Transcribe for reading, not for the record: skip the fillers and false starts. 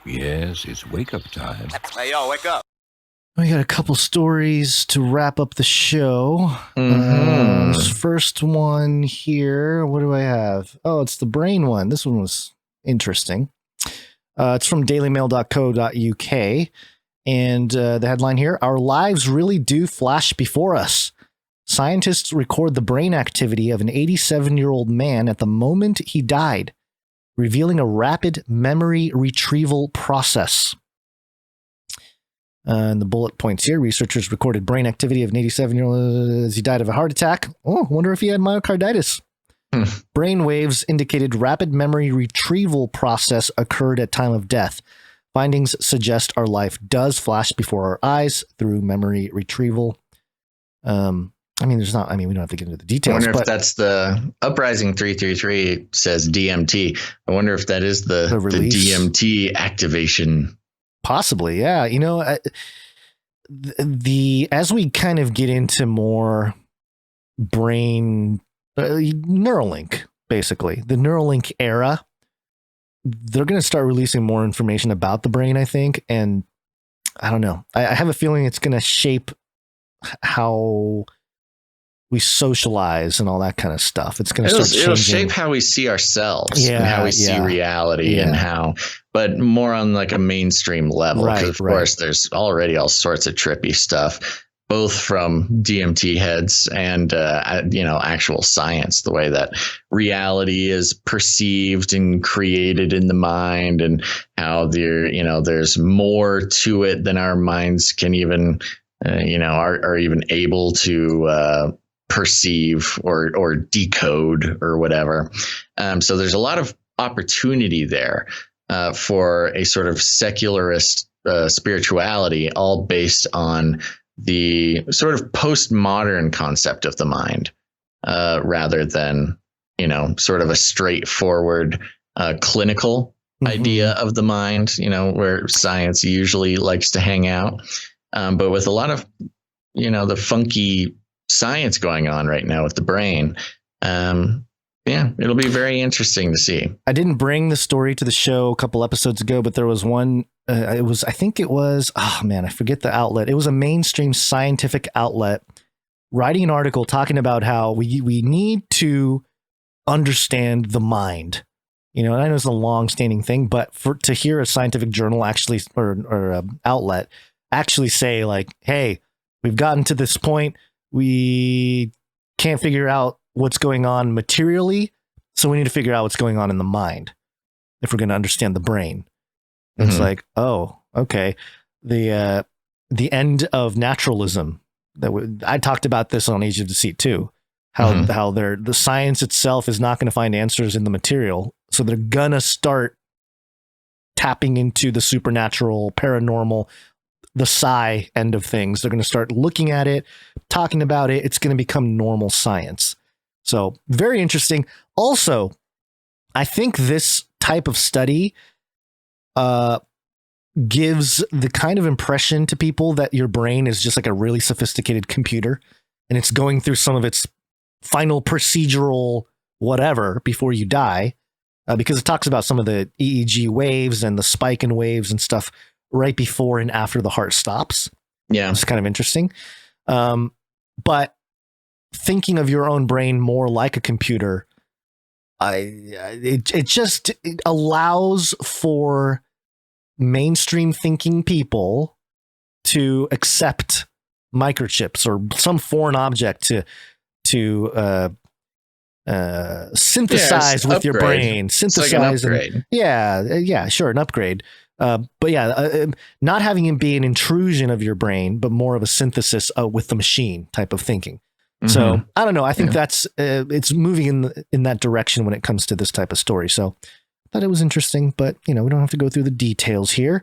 Yes, it's wake-up time. Hey, yo, wake up. We got a couple stories to wrap up the show. This first one here, what do I have? Oh, it's the brain one. This one was interesting. It's from dailymail.co.uk. And the headline here, our lives really do flash before us. Scientists record the brain activity of an 87-year-old man at the moment he died, revealing a rapid memory retrieval process. And the bullet points here, researchers recorded brain activity of an 87-year-old as he died of a heart attack. Oh, wonder if he had myocarditis. Brain waves indicated rapid memory retrieval process occurred at time of death. Findings suggest our life does flash before our eyes through memory retrieval. We don't have to get into the details. I wonder if that's the Uprising 333 says DMT. I wonder if that is the DMT activation. Possibly, yeah. As we kind of get into more brain Neuralink, basically the Neuralink era, they're going to start releasing more information about the brain, I think. And I don't know. I have a feeling it's going to shape how we socialize and all that kind of stuff. It's going to start changing. It'll shape how we see ourselves and how we see reality but more on like a mainstream level. Because of course there's already all sorts of trippy stuff, both from DMT heads and, actual science, the way that reality is perceived and created in the mind, and how there's more to it than our minds can even, are even able to perceive or decode or whatever. So there's a lot of opportunity there for a sort of secularist spirituality, all based on the sort of postmodern concept of the mind, rather than, sort of a straightforward clinical idea of the mind, where science usually likes to hang out. But with a lot of, the funky science going on right now with the brain, it'll be very interesting to see. I didn't bring the story to the show a couple episodes ago, but there was one. I forget the outlet. It was a mainstream scientific outlet writing an article talking about how we need to understand the mind. And I know it's a long-standing thing, but to hear a scientific journal actually or outlet actually say like, "Hey, we've gotten to this point. We can't figure out what's going on materially, so we need to figure out what's going on in the mind if we're going to understand the brain." It's like, oh, okay. The end of naturalism. I talked about this on Age of Deceit too. How the science itself is not going to find answers in the material, so they're gonna start tapping into the supernatural, paranormal, the psi end of things. They're going to start looking at it, talking about it. It's going to become normal science. So very interesting. Also, I think this type of study gives the kind of impression to people that your brain is just like a really sophisticated computer and it's going through some of its final procedural whatever before you die, because it talks about some of the EEG waves and the spike in waves and stuff right before and after the heart stops. Yeah, it's kind of interesting. But thinking of your own brain more like a computer, it just allows for mainstream thinking people to accept microchips or some foreign object to synthesize with your brain. Synthesize, like an upgrade. An upgrade. Not having it be an intrusion of your brain, but more of a synthesis with the machine type of thinking. So I don't know. I think that's it's moving in that direction when it comes to this type of story. So I thought it was interesting, but we don't have to go through the details here.